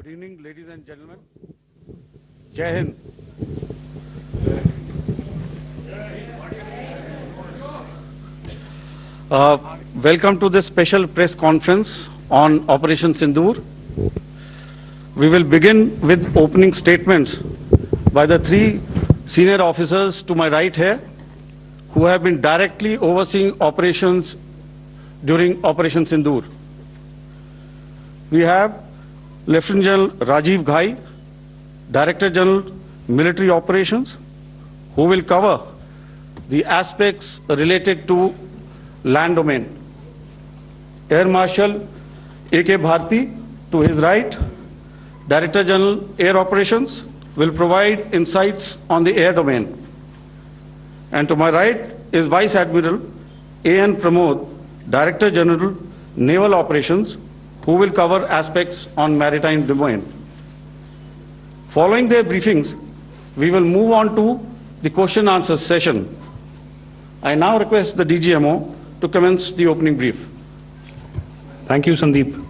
Good evening, ladies and gentlemen. Jai Hind. Welcome to this special press conference on Operation Sindoor. We will begin with opening statements by the three senior officers to my right here, who have been directly overseeing operations during Operation Sindoor. We have Lieutenant General Rajiv Ghai, Director General Military Operations, who will cover the aspects related to land domain. Air Marshal A.K. Bharti, to his right, Director General Air Operations, will provide insights on the air domain. And to my right is Vice Admiral A.N. Pranod, Director General Naval Operations, who will cover aspects on maritime domain. Following their briefings, we will move on to the question answer session. I now request the DGMO to commence the opening brief. Thank you, Sandeep.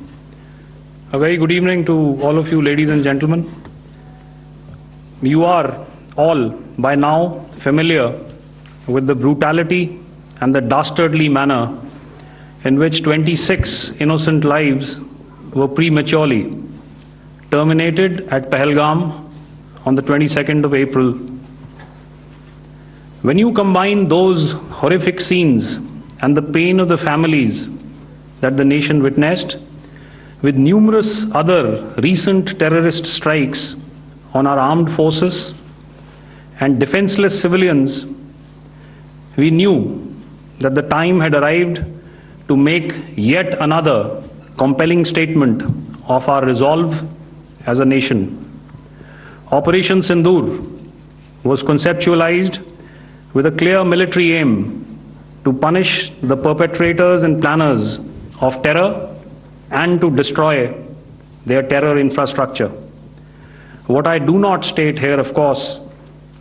A very good evening to all of you, ladies and gentlemen. You are all by now familiar with the brutality and the dastardly manner in which 26 innocent lives were prematurely terminated at Pahalgam on the 22nd of April. When you combine those horrific scenes and the pain of the families that the nation witnessed with numerous other recent terrorist strikes on our armed forces and defenseless civilians, we knew that the time had arrived to make yet another compelling statement of our resolve as a nation. Operation Sindoor was conceptualized with a clear military aim to punish the perpetrators and planners of terror and to destroy their terror infrastructure. What I do not state here, of course,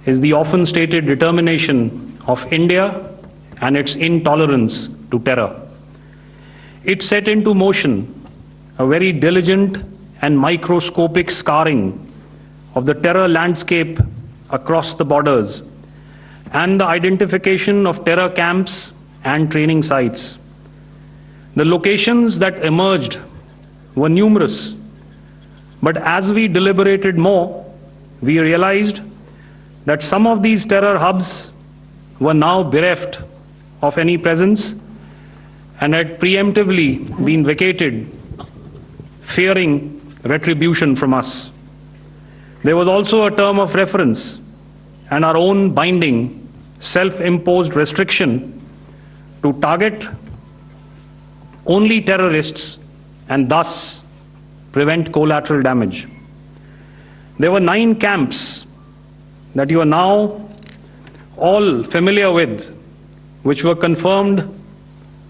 is the often stated determination of India and its intolerance to terror. It set into motion a very diligent and microscopic scarring of the terror landscape across the borders and the identification of terror camps and training sites. The locations that emerged were numerous, but as we deliberated more, we realized that some of these terror hubs were now bereft of any presence and had preemptively been vacated, fearing retribution from us. There was also a term of reference and our own binding, self-imposed restriction to target only terrorists and thus prevent collateral damage. There were 9 camps that you are now all familiar with, which were confirmed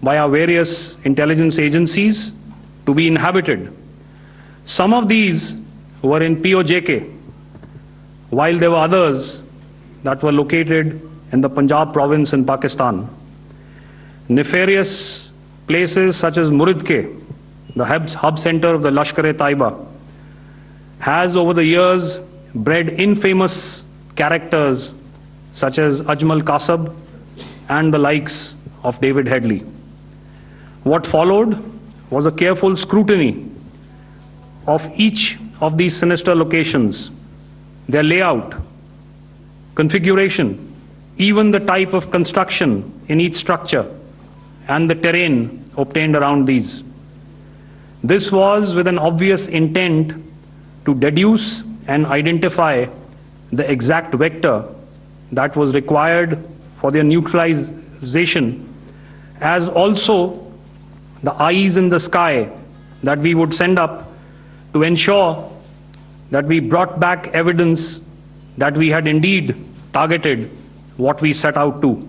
by our various intelligence agencies to be inhabited. Some of these were in POJK, while there were others that were located in the Punjab province in Pakistan. Nefarious places such as Muridke, the hub center of the Lashkar-e-Taiba, has over the years bred infamous characters such as Ajmal Kasab and the likes of David Headley. What followed was a careful scrutiny of each of these sinister locations, their layout, configuration, even the type of construction in each structure, and the terrain obtained around these. This was with an obvious intent to deduce and identify the exact vector that was required for their neutralization, as also the eyes in the sky that we would send up to ensure that we brought back evidence that we had indeed targeted what we set out to.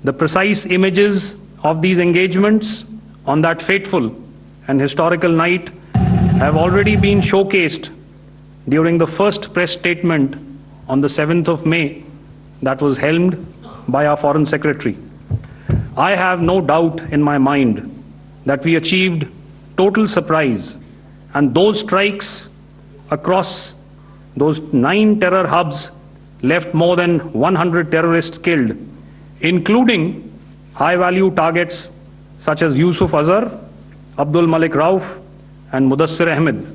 The precise images of these engagements on that fateful and historical night have already been showcased during the first press statement on the 7th of May that was helmed by our Foreign Secretary. I have no doubt in my mind that we achieved total surprise, and those strikes across those 9 terror hubs left more than 100 terrorists killed, including high-value targets such as Yusuf Azhar, Abdul Malik Rauf, and Mudassir Ahmed,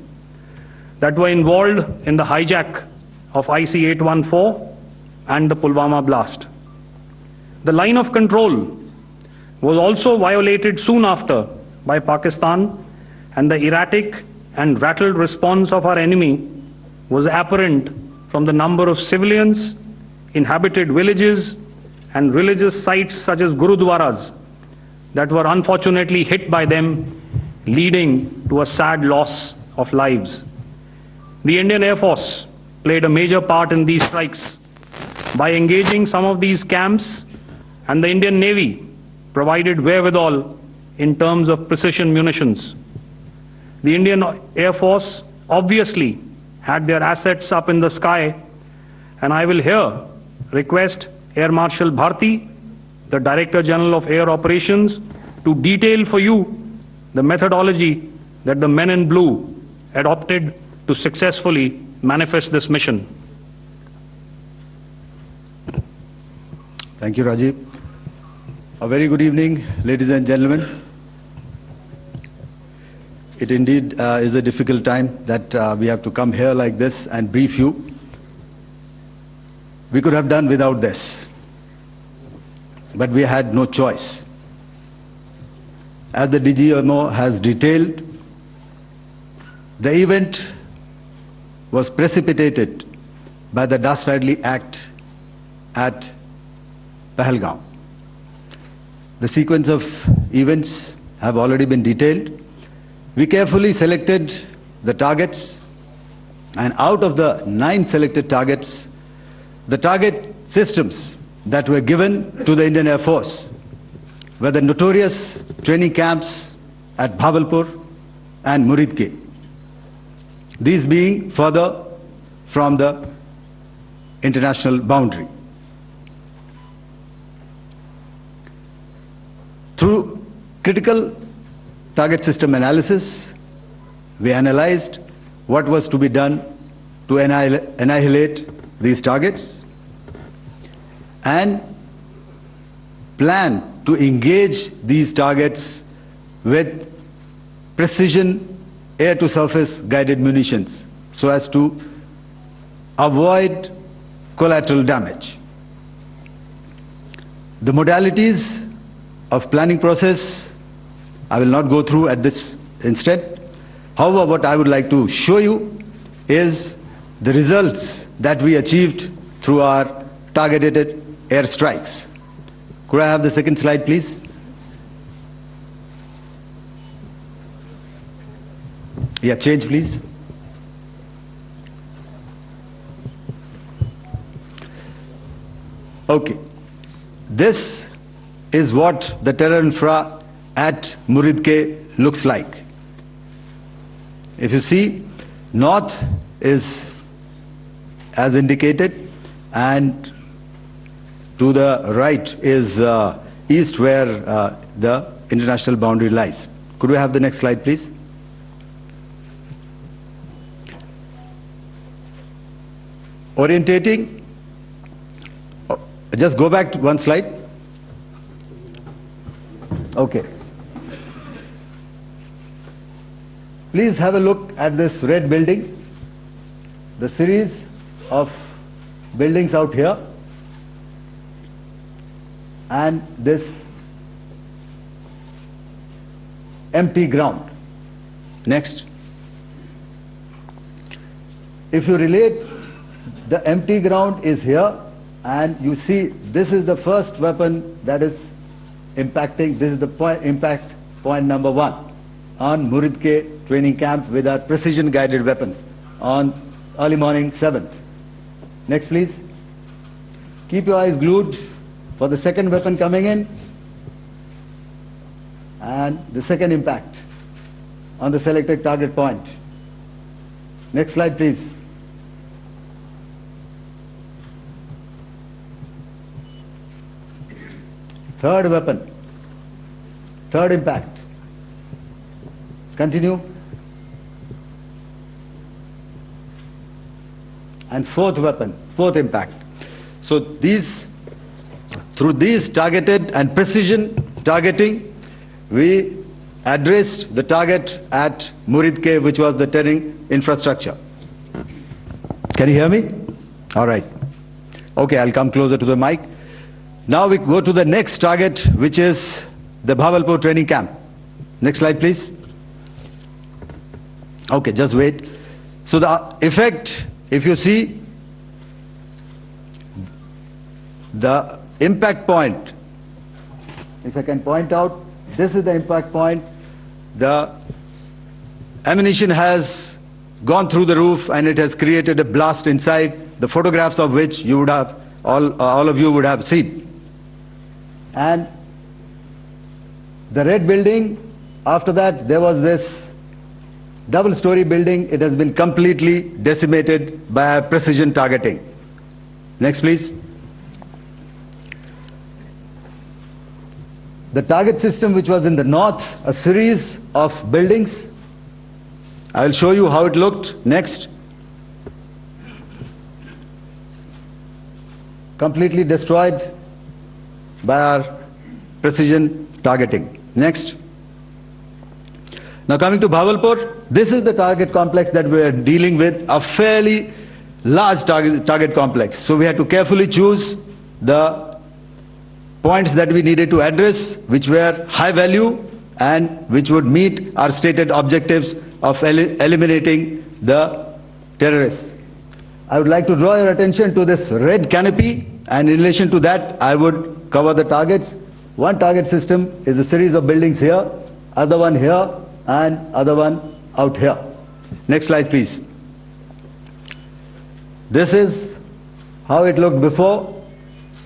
that were involved in the hijack of IC-814 and the Pulwama blast. The line of control was also violated soon after by Pakistan, and the erratic and rattled response of our enemy was apparent from the number of civilians, inhabited villages, and religious sites such as Gurudwaras that were unfortunately hit by them, leading to a sad loss of lives. The Indian Air Force played a major part in these strikes by engaging some of these camps, and the Indian Navy provided wherewithal in terms of precision munitions. The Indian Air Force obviously had their assets up in the sky, and I will here request Air Marshal Bharti, the Director General of Air Operations, to detail for you the methodology that the men in blue adopted to successfully manifest this mission. Thank you, Rajiv. A very good evening, ladies and gentlemen. It indeed is a difficult time that we have to come here like this and brief you. We could have done without this, but we had no choice. As the DGMO has detailed, the event was precipitated by the dastardly act at Pahalgam. The sequence of events have already been detailed. We carefully selected the targets, and out of the 9 selected targets, the target systems that were given to the Indian Air Force were the notorious training camps at Bhavalpur and Muridke, these being further from the international boundary. Through critical target system analysis, we analyzed what was to be done to annihilate these targets and plan to engage these targets with precision air-to-surface guided munitions so as to avoid collateral damage. The modalities of planning process I will not go through at this instant. However, what I would like to show you is the results that we achieved through our targeted air strikes. Could I have the second slide, please? Yeah, change, please. Okay. This is what the terror infra at Muridke looks like. If you see, north is as indicated, and to the right is east, where the international boundary lies. Could we have the next slide, please? Orientating, just go back to one slide. Okay. Please have a look at this red building, the series of buildings out here, and this empty ground. Next. If you relate, the empty ground is here, and you see this is the first weapon that is impacting. This is the impact point number 1 on Muridke training camp with our precision guided weapons on early morning 7th. Next, please. Keep your eyes glued for the second weapon coming in and the second impact on the selected target point. Next slide, please. Third weapon, third impact. Continue. and fourth weapon, fourth impact. So through these targeted and precision targeting, we addressed the target at Muridke, which was the turning infrastructure. Can you hear me? All right. Okay, I'll come closer to the mic. Now we go to the next target, which is the Bhavalpur training camp. Next slide, please. Okay, just wait. So the effect, if you see, the impact point, if I can point out, this is the impact point. The ammunition has gone through the roof and it has created a blast inside, the photographs of which you would have, all of you would have seen. And the red building, after that there was this double-story building. It has been completely decimated by precision targeting. Next, please. The target system, which was in the north, a series of buildings. I will show you how it looked. Next. Completely destroyed by our precision targeting. Next. Now coming to Bhavalpur, this is the target complex that we are dealing with, a fairly large target complex. So we had to carefully choose the points that we needed to address, which were high value and which would meet our stated objectives of eliminating the terrorists. I would like to draw your attention to this red canopy, and in relation to that I would cover the targets. One target system is a series of buildings here, other one here, and other one out here. Next slide, please. This is how it looked before,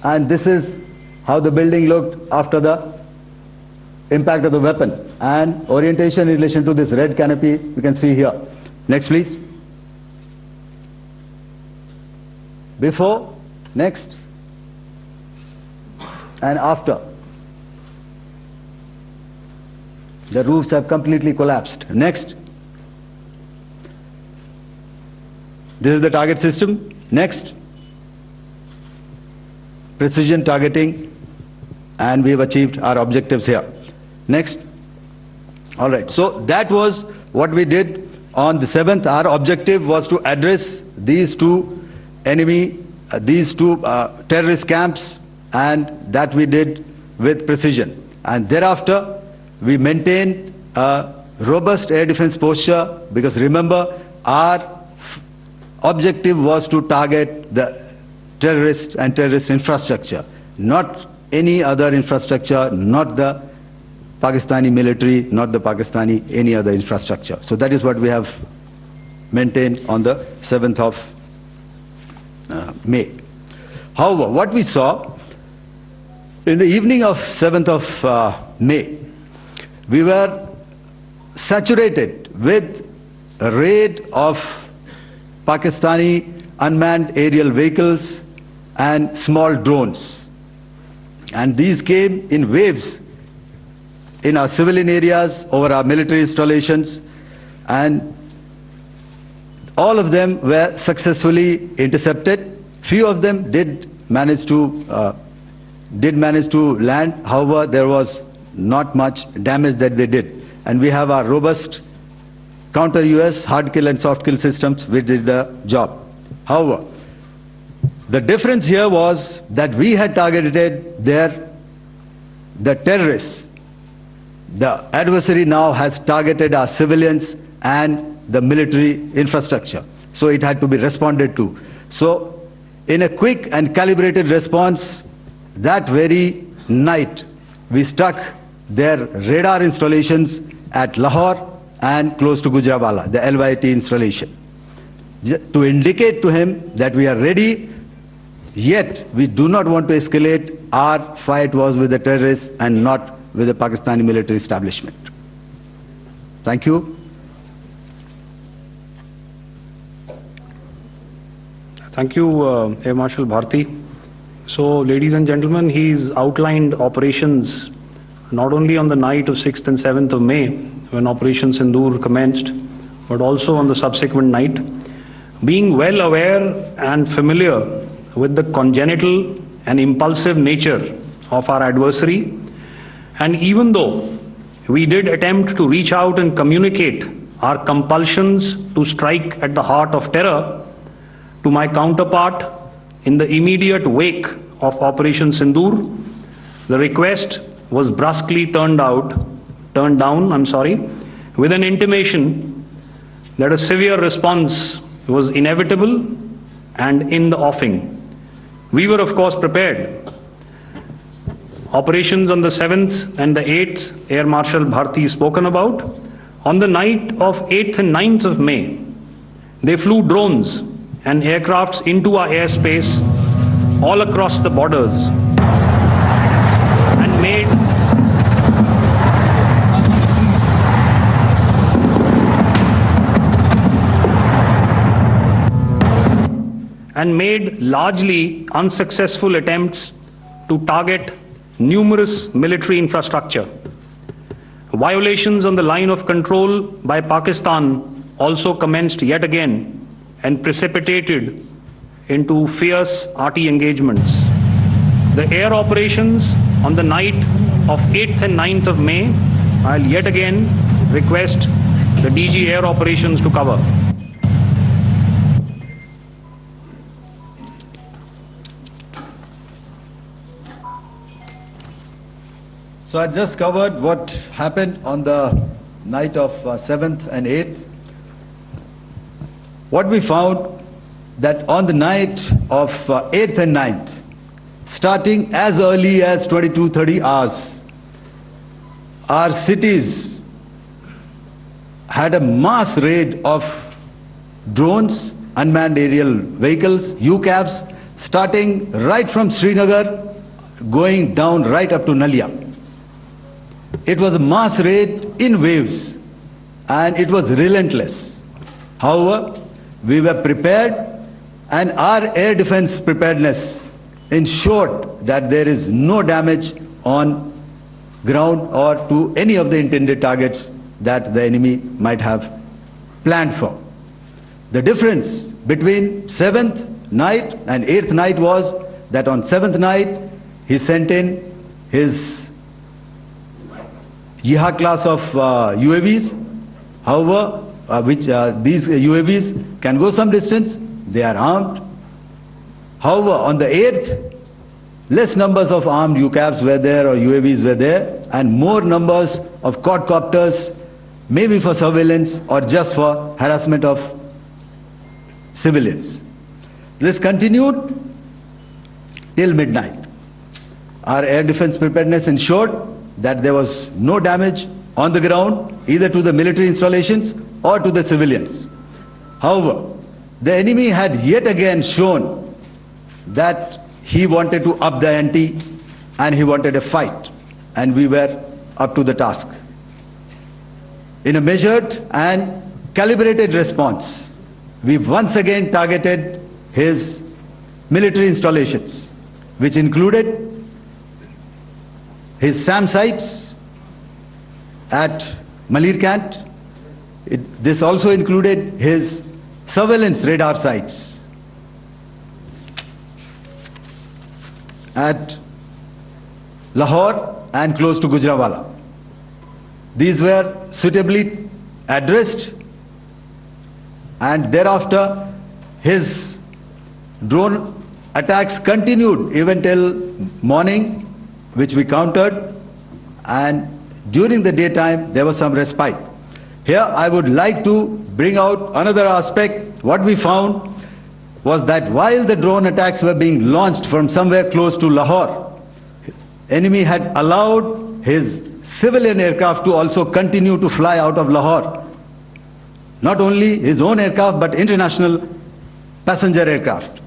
and this is how the building looked after the impact of the weapon, and orientation in relation to this red canopy you can see here. Next, please. Before, next, and after. The roofs have completely collapsed. Next. This is the target system. Next. Precision targeting, and we have achieved our objectives here. Next. All right, so that was what we did on the 7th. Our objective was to address these two terrorist camps, and that we did with precision. And thereafter we maintained a robust air defense posture, because remember, our objective was to target the terrorists and terrorist infrastructure, not any other infrastructure, not the Pakistani military, not the Pakistani any other infrastructure. So that is what we have maintained on the 7th of May. However, what we saw in the evening of 7th of May, we were saturated with a raid of Pakistani unmanned aerial vehicles and small drones. And these came in waves in our civilian areas, over our military installations, and all of them were successfully intercepted. Few of them did manage to land. However, there was not much damage that they did. And we have our robust counter-US hard kill and soft kill systems which did the job. However, the difference here was that we had targeted the terrorists. The adversary now has targeted our civilians and the military infrastructure. So it had to be responded to. So in a quick and calibrated response, that very night we struck their radar installations at Lahore and close to Gujranwala, the LYT installation, to indicate to him that we are ready, yet we do not want to escalate. Our fight was with the terrorists and not with the Pakistani military establishment. Thank you. Thank you, Air Marshal Bharti. So, ladies and gentlemen, he's outlined operations not only on the night of 6th and 7th of May, when Operation Sindoor commenced, but also on the subsequent night. Being well aware and familiar with the congenital and impulsive nature of our adversary, and even though we did attempt to reach out and communicate our compulsions to strike at the heart of terror to my counterpart in the immediate wake of Operation Sindoor, the request was brusquely turned down, with an intimation that a severe response was inevitable and in the offing. We were, of course, prepared. Operations on the 7th and the 8th, Air Marshal Bharti spoken about. On the night of 8th and 9th of May, they flew drones and aircrafts into our airspace all across the borders and made largely unsuccessful attempts to target numerous military infrastructure. Violations on the line of control by Pakistan also commenced yet again and precipitated into fierce arty engagements. The air operations on the night of 8th and 9th of May, I'll yet again request the DG Air Operations to cover. So I just covered what happened on the night of 7th and 8th. What we found that on the night of 8th and 9th, starting as early as 22:30 hours, our cities had a mass raid of drones, unmanned aerial vehicles, UCAVs, starting right from Srinagar, going down right up to Nalia. It was a mass raid in waves and it was relentless. However, we were prepared and our air defense preparedness ensured that there is no damage on ground or to any of the intended targets that the enemy might have planned for. The difference between 7th night and 8th night was that on 7th night he sent in his Jihad class of UAVs, however, these UAVs can go some distance, they are armed. However, on the 8th, less numbers of armed UCAVs were there or UAVs were there, and more numbers of quadcopters, maybe for surveillance or just for harassment of civilians. This continued till midnight. Our air defense preparedness ensured that there was no damage on the ground, either to the military installations or to the civilians. However, the enemy had yet again shown that he wanted to up the ante and he wanted a fight, and we were up to the task. In a measured and calibrated response, we once again targeted his military installations, which included his SAM sites at Malirkant. This also included his surveillance radar sites at Lahore and close to Gujranwala. These were suitably addressed, and thereafter his drone attacks continued even till morning, which we countered, and during the daytime there was some respite. Here I would like to bring out another aspect. What we found was that while the drone attacks were being launched from somewhere close to Lahore, enemy had allowed his civilian aircraft to also continue to fly out of Lahore. Not only his own aircraft but international passenger aircraft,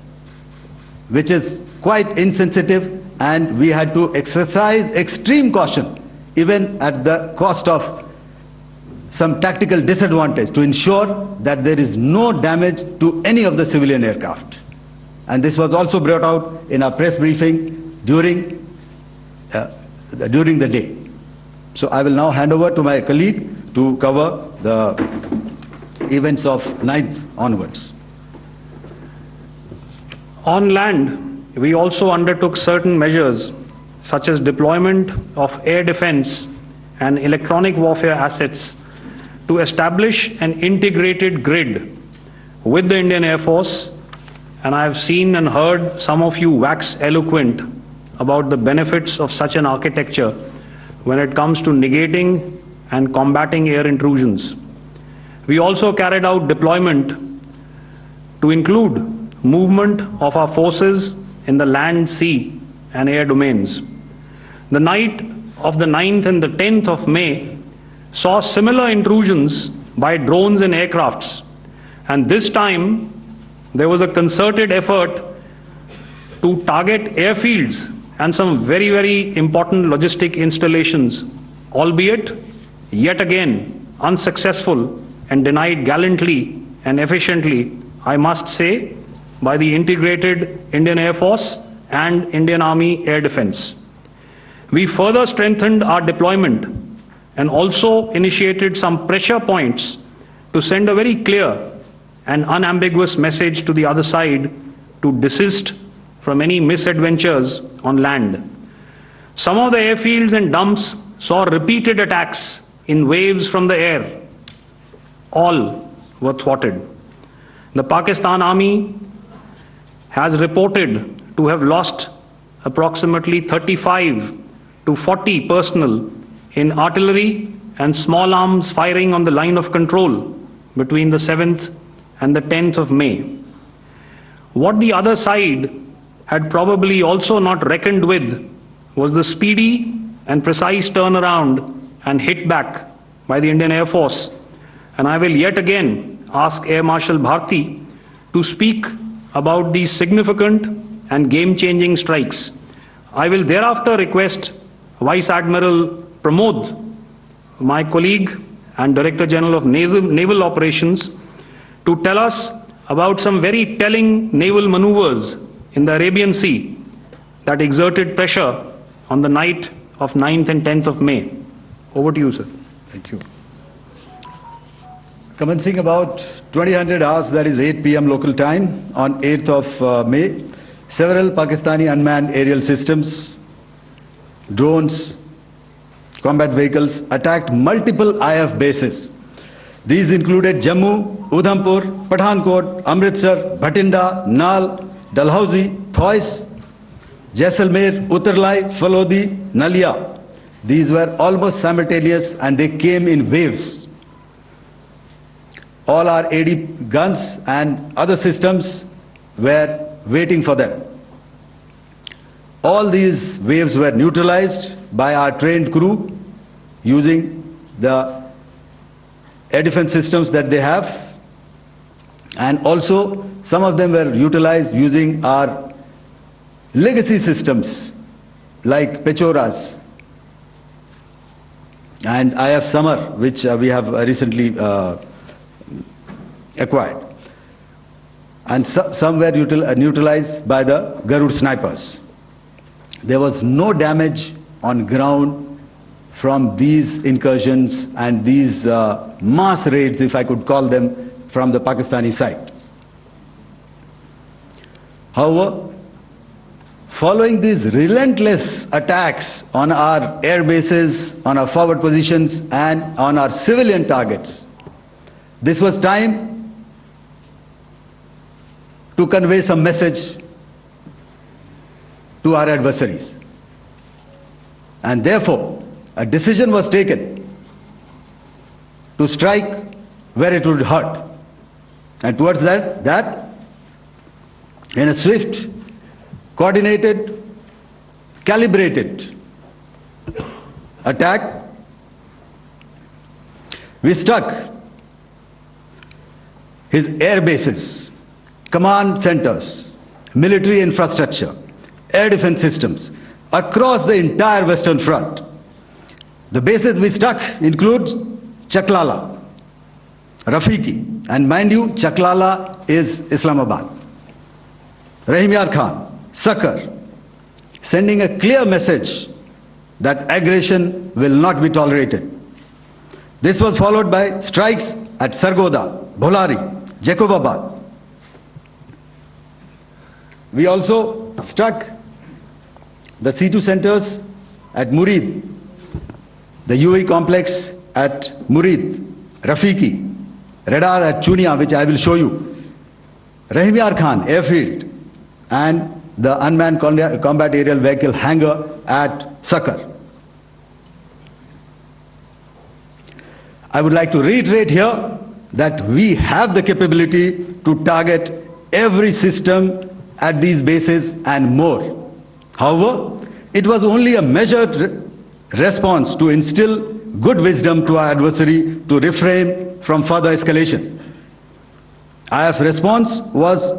which is quite insensitive, and we had to exercise extreme caution even at the cost of some tactical disadvantage to ensure that there is no damage to any of the civilian aircraft. And this was also brought out in our press briefing during the day. So I will now hand over to my colleague to cover the events of 9th onwards. On land, we also undertook certain measures such as deployment of air defense and electronic warfare assets to establish an integrated grid with the Indian Air Force, and I have seen and heard some of you wax eloquent about the benefits of such an architecture when it comes to negating and combating air intrusions. We also carried out deployment to include movement of our forces in the land, sea and air domains. The night of the 9th and the 10th of May saw similar intrusions by drones and aircrafts, and this time there was a concerted effort to target airfields and some very, very important logistic installations, albeit yet again unsuccessful and denied gallantly and efficiently, I must say, by the integrated Indian Air Force and Indian Army Air Defense. We further strengthened our deployment and also initiated some pressure points to send a very clear and unambiguous message to the other side to desist from any misadventures on land. Some of the airfields and dumps saw repeated attacks in waves from the air. All were thwarted. The Pakistan Army has reported to have lost approximately 35 to 40 personnel in artillery and small arms firing on the line of control between the 7th and the 10th of May. What the other side had probably also not reckoned with was the speedy and precise turnaround and hit back by the Indian Air Force. And I will yet again ask Air Marshal Bharti to speak about these significant and game-changing strikes. I will thereafter request Vice Admiral Pranod, my colleague and Director General of Naval Operations, to tell us about some very telling naval maneuvers in the Arabian Sea that exerted pressure on the night of 9th and 10th of May. Over to you, sir. Thank you. Commencing about 2000 hours, that is 8 p.m. local time, on 8th of May, several Pakistani unmanned aerial systems, drones, combat vehicles attacked multiple IF bases. These included Jammu, Udhampur, Pathankot, Amritsar, Bhatinda, Nal, Dalhousie, Thois, Jaisalmer, Uttarlai, Falodi, Nalia. These were almost simultaneous and they came in waves. All our AD guns and other systems were waiting for them. All these waves were neutralized by our trained crew using the air defense systems that they have, and also some of them were utilized using our legacy systems like Pechoras and IF Summer, which we have recently acquired. And some were neutralized by the Garud snipers. There was no damage on ground from these incursions and these mass raids, if I could call them, from the Pakistani side. However, following these relentless attacks on our air bases, on our forward positions and on our civilian targets, this was time to convey some message to our adversaries. And therefore, a decision was taken to strike where it would hurt. And towards that, in a swift, coordinated, calibrated attack, we struck his air bases, command centers, military infrastructure, air defense systems across the entire Western Front. The bases we struck include Chaklala, Rafiki, and mind you, Chaklala is Islamabad, Rahim Yar Khan, Sakar, sending a clear message that aggression will not be tolerated. This was followed by strikes at Sargoda, Bholari, Jacobabad. We also struck the C2 centers at Murid, the UAE complex at Murid, Rafiki, radar at Chunia, which I will show you, Rahimyar Khan airfield, and the unmanned combat aerial vehicle hangar at Sakar. I would like to reiterate here that we have the capability to target every system at these bases and more. However, it was only a measured response to instill good wisdom to our adversary to refrain from further escalation. IF response was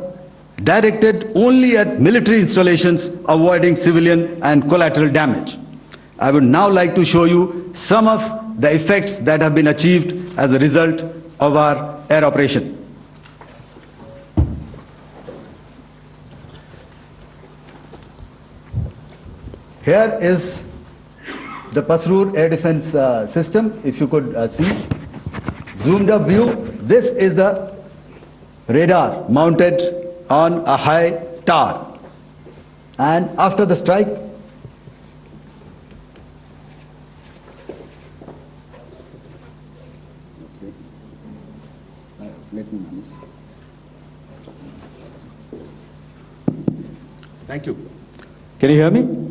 directed only at military installations, avoiding civilian and collateral damage. I would now like to show you some of the effects that have been achieved as a result of our air operation. Here is the Pasrur air defense system, if you could see. Zoomed up view, this is the radar mounted on a high tower. And after the strike, let me manage. Thank you. Can you hear me?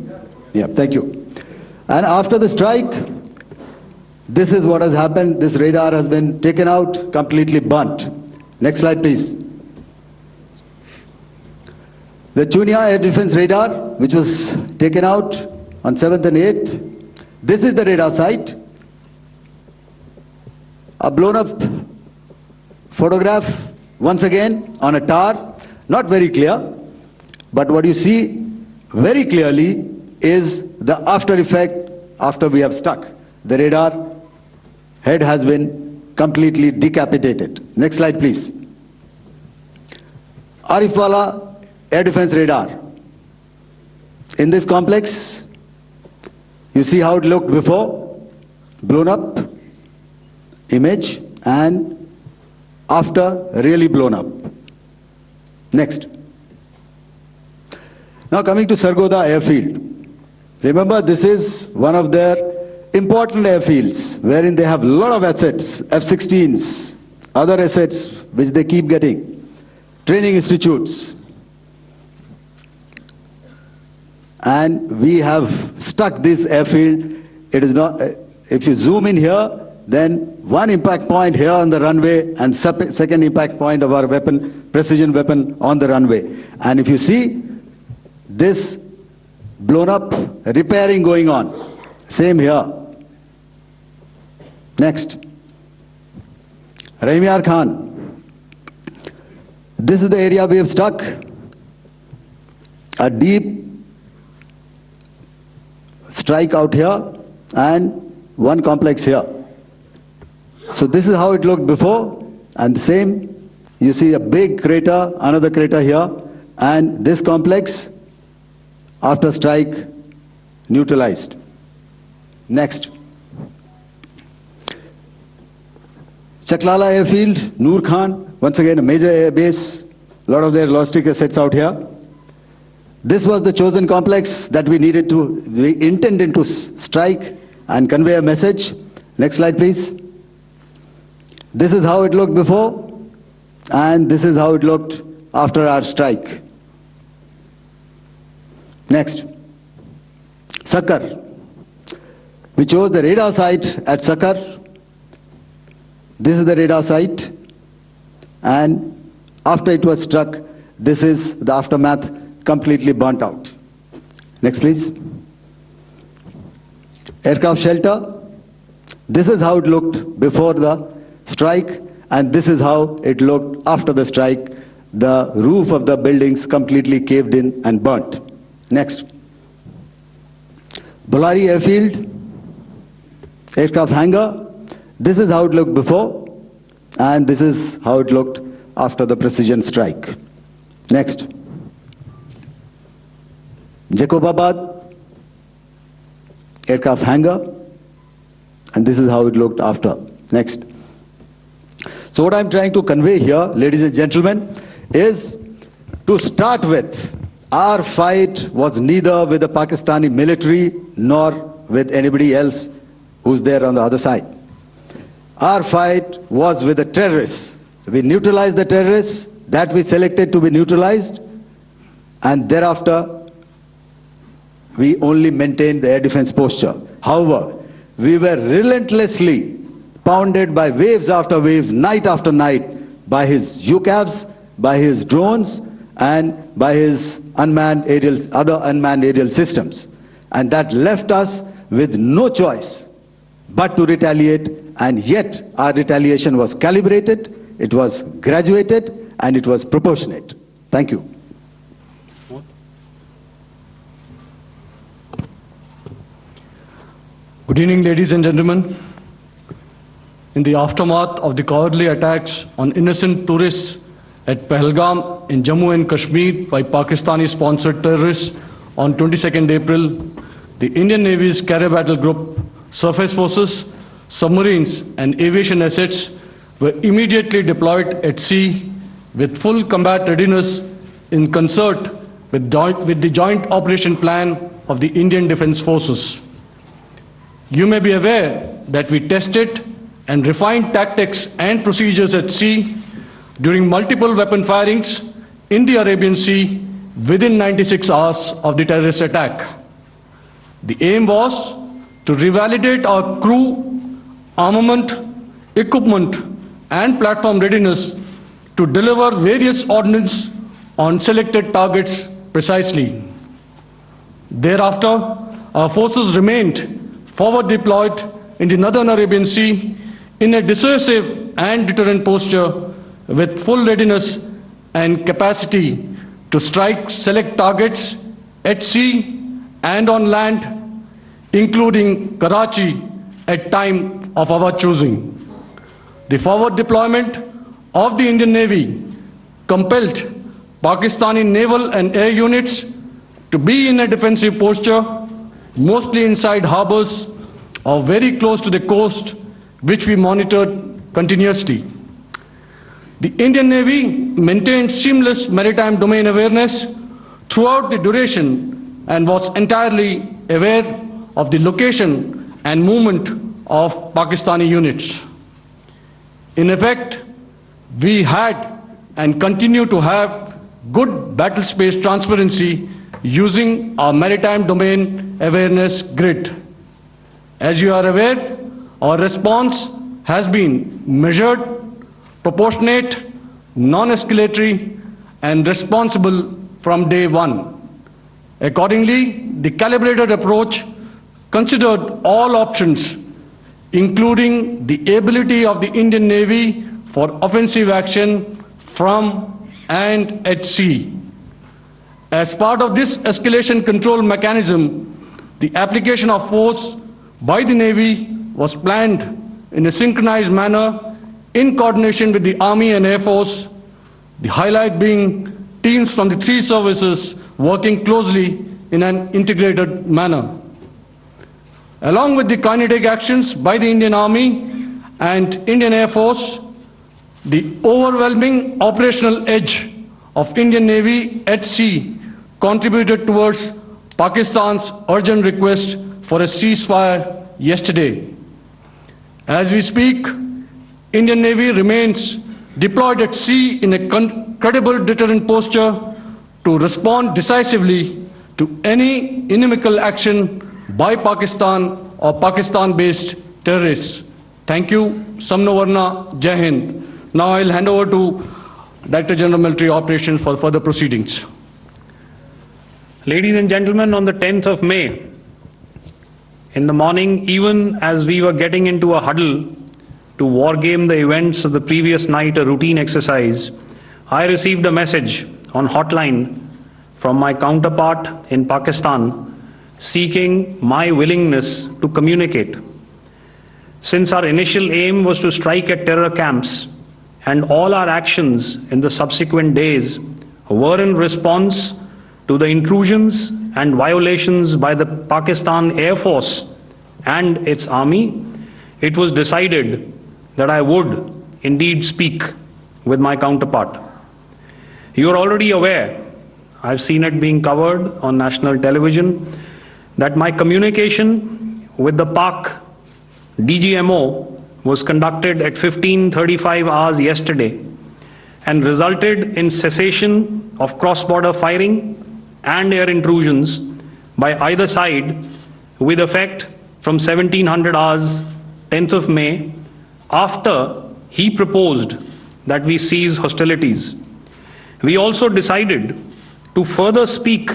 Yeah, thank you. And after the strike, this is what has happened. This radar has been taken out, completely burnt. Next slide, please. The Chunia air defense radar, which was taken out on 7th and 8th. This is the radar site. A blown up photograph, once again, on a tower. Not very clear, but what you see very clearly is the after effect after we have struck. The radar head has been completely decapitated. Next slide, please. Arifwala air defense radar. In this complex, you see how it looked before, blown up image, and after really blown up. Next. Now coming to Sargodha airfield. Remember, this is one of their important airfields wherein they have a lot of assets, F-16s, other assets which they keep getting, training institutes. And we have stuck this airfield. It is not, if you zoom in here, then one impact point here on the runway and second impact point of our weapon, precision weapon on the runway. And if you see this blown up repairing going on, same here. Next. Rahimyar Khan. This is the area we have struck. A deep strike out here and one complex here. So this is how it looked before, and the same, you see a big crater, another crater here, and this complex after strike neutralized. Next. Chaklala airfield, Noor Khan, once again a major air base, a lot of their logistic assets out here. This was the chosen complex that we intended to strike and convey a message. Next slide, please. This is how it looked before, and this is how it looked after our strike. Next. Sakar. We chose the radar site at Sakar. This is the radar site, and after it was struck, this is the aftermath, completely burnt out. Next, please. Aircraft shelter. This is how it looked before the strike, and this is how it looked after the strike. The roof of the buildings completely caved in and burnt. Next. Bolari airfield, aircraft hangar. This is how it looked before, and this is how it looked after the precision strike. Next. Jacobabad, aircraft hangar, and this is how it looked after. Next. So what I'm trying to convey here, ladies and gentlemen, is to start with Our fight was neither with the Pakistani military nor with anybody else who's there on the other side. Our fight was with the terrorists. We neutralized the terrorists that we selected to be neutralized, and thereafter we only maintained the air defense posture. However, we were relentlessly pounded by waves after waves, night after night, by his UCAVs, by his drones, and by his other unmanned aerial systems. And that left us with no choice but to retaliate, and yet our retaliation was calibrated, it was graduated, and it was proportionate. Thank you. Good evening, ladies and gentlemen. In the aftermath of the cowardly attacks on innocent tourists at Pahalgam in Jammu and Kashmir by Pakistani-sponsored terrorists on 22nd April, the Indian Navy's Carrier Battle Group, surface forces, submarines and aviation assets were immediately deployed at sea with full combat readiness in concert with the joint operation plan of the Indian Defence Forces. You may be aware that we tested and refined tactics and procedures at sea during multiple weapon firings in the Arabian Sea within 96 hours of the terrorist attack. The aim was to revalidate our crew, armament, equipment and platform readiness to deliver various ordnance on selected targets precisely. Thereafter, our forces remained forward deployed in the Northern Arabian Sea in a dissuasive and deterrent posture with full readiness and capacity to strike select targets at sea and on land, including Karachi at time of our choosing. The forward deployment of the Indian Navy compelled Pakistani naval and air units to be in a defensive posture, mostly inside harbors or very close to the coast, which we monitored continuously. The Indian Navy maintained seamless maritime domain awareness throughout the duration and was entirely aware of the location and movement of Pakistani units. In effect, we had and continue to have good battle space transparency using our maritime domain awareness grid. As you are aware, our response has been measured, proportionate, non-escalatory, and responsible from day one. Accordingly, the calibrated approach considered all options, including the ability of the Indian Navy for offensive action from and at sea. As part of this escalation control mechanism, the application of force by the Navy was planned in a synchronized manner in coordination with the Army and Air Force, the highlight being teams from the three services working closely in an integrated manner. Along with the kinetic actions by the Indian Army and Indian Air Force, the overwhelming operational edge of Indian Navy at sea contributed towards Pakistan's urgent request for a ceasefire yesterday. As we speak, Indian Navy remains deployed at sea in a credible deterrent posture to respond decisively to any inimical action by Pakistan or Pakistan-based terrorists. Thank you. Samno Varna, Jai Hind. Now I'll hand over to Director General Military Operations for further proceedings. Ladies and gentlemen, on the 10th of May, in the morning, even as we were getting into a huddle to wargame the events of the previous night, a routine exercise, I received a message on hotline from my counterpart in Pakistan seeking my willingness to communicate. Since our initial aim was to strike at terror camps, and all our actions in the subsequent days were in response to the intrusions and violations by the Pakistan Air Force and its army, it was decided that I would indeed speak with my counterpart. You are already aware, I've seen it being covered on national television, that my communication with the Pak DGMO was conducted at 15:35 hours yesterday and resulted in cessation of cross-border firing and air intrusions by either side with effect from 1700 hours 10th of May, after he proposed that we cease hostilities. We also decided to further speak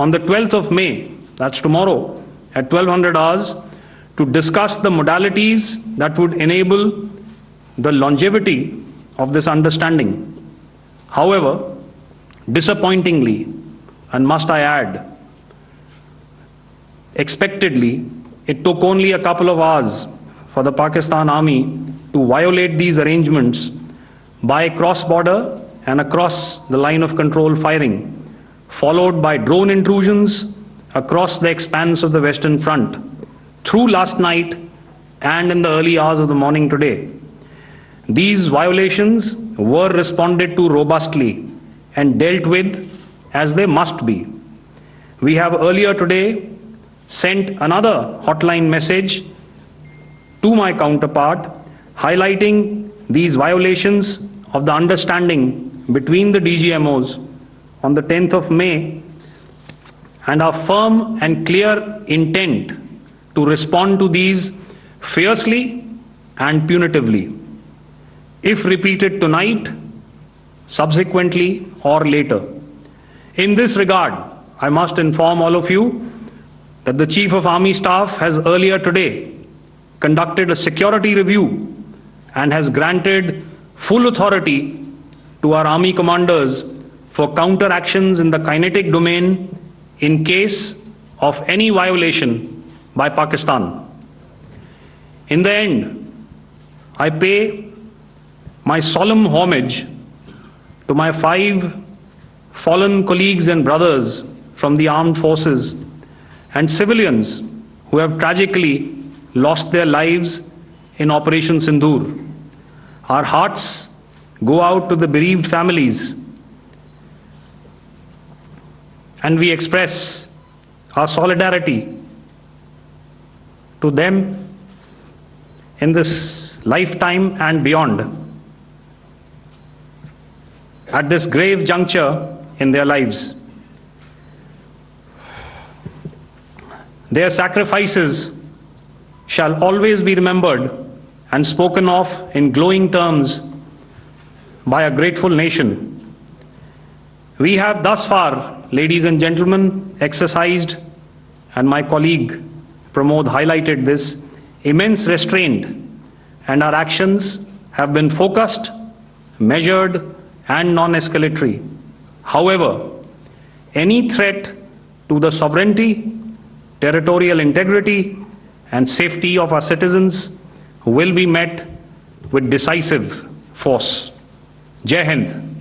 on the 12th of May, that's tomorrow, at 1200 hours, to discuss the modalities that would enable the longevity of this understanding. However, disappointingly, and must I add, expectedly, it took only a couple of hours for the Pakistan Army to violate these arrangements by cross-border and across the line of control firing, followed by drone intrusions across the expanse of the Western Front through last night and in the early hours of the morning today. These violations were responded to robustly and dealt with as they must be. We have earlier today sent another hotline message to my counterpart highlighting these violations of the understanding between the DGMOs on the 10th of May and our firm and clear intent to respond to these fiercely and punitively, if repeated tonight, subsequently, or later. In this regard, I must inform all of you that the Chief of Army Staff has earlier today conducted a security review and has granted full authority to our Army commanders for counter-actions in the kinetic domain in case of any violation by Pakistan. In the end, I pay my solemn homage to my 5 fallen colleagues and brothers from the armed forces and civilians who have tragically lost their lives in Operation Sindoor. Our hearts go out to the bereaved families, and we express our solidarity to them in this lifetime and beyond, at this grave juncture in their lives. Their sacrifices shall always be remembered and spoken of in glowing terms by a grateful nation. We have thus far, ladies and gentlemen, exercised, and my colleague Pranod highlighted this, immense restraint, and our actions have been focused, measured, and non-escalatory. However, any threat to the sovereignty, territorial integrity, and safety of our citizens will be met with decisive force. Jai Hind.